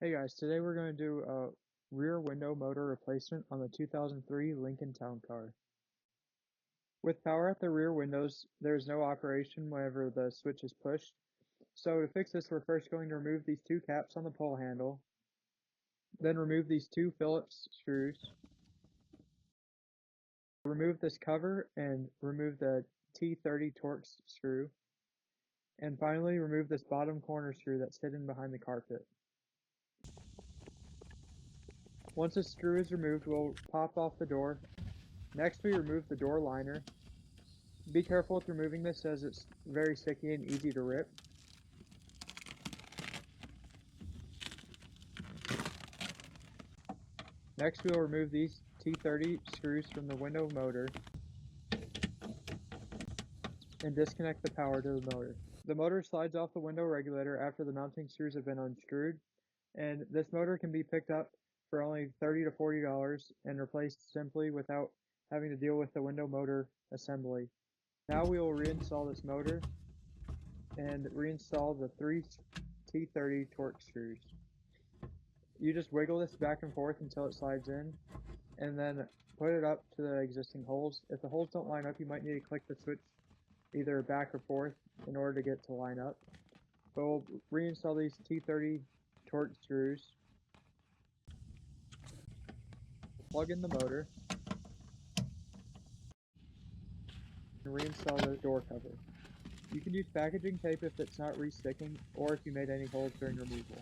Hey guys, today we're going to do a rear window motor replacement on the 2003 Lincolntowncar. With power at the rear windows, there is no operation whenever the switch is pushed. So to fix this, we're first going to remove these two caps on the pull handle, then remove these two Phillips screws, remove this cover and remove the T30 Torx screw, and finally remove this bottom corner screw that's hidden behind the carpet. Once the screw is removed, we'll pop off the door. Next, we remove the door liner. Be careful with removing this as it's very sticky and easy to rip. Next, we will remove these T30 screws from the window motor and disconnect the power to the motor. The motor slides off the window regulator after the mounting screws have been unscrewed, and this motor can be picked up for only $30 to $40 and replaced simply without having to deal with the window motor assembly. Now we will reinstall this motor and reinstall the three T30 Torx screws. You just wiggle this back and forth until it slides in, and then put it up to the existing holes. If the holes don't line up, you might need to click the switch either back or forth in order to get to line up. But we'll reinstall these T30 Torx screws, plug in the motor, and reinstall the door cover. You can use packaging tape if it's not re-sticking, or if you made any holes during removal.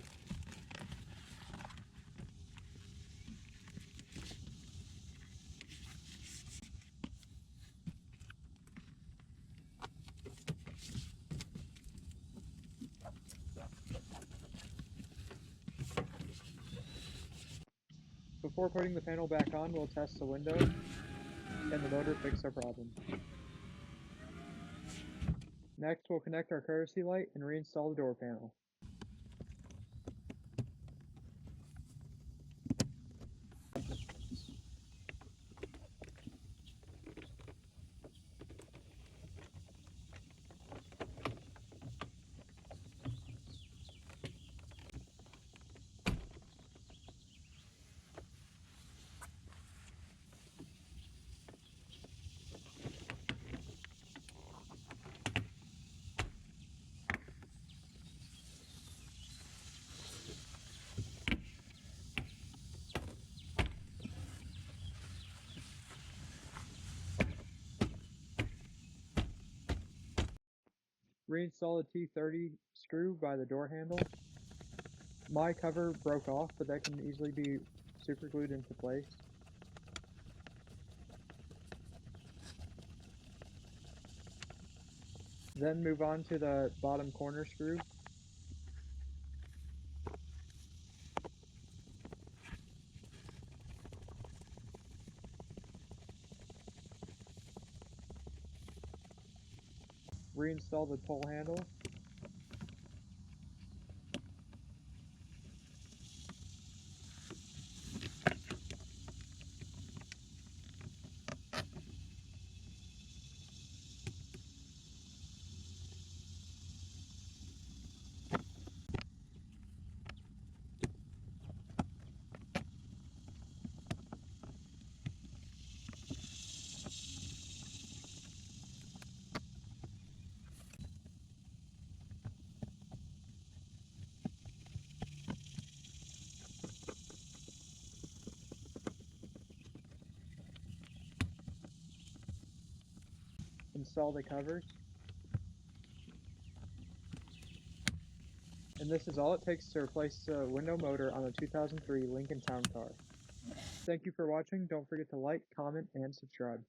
Before putting the panel back on, we'll test the window and the motor fix our problem. Next, we'll connect our courtesy light and reinstall the door panel. Reinstall the T30 screw by the door handle. My cover broke off, but that can easily be super glued into place. Then move on to the bottom corner screw. Reinstall the pull handle. Install the covers. And this is all it takes to replace the window motor on the 2003 Lincolntowncar. Thank you for watching. Don't forget to like, comment, and subscribe.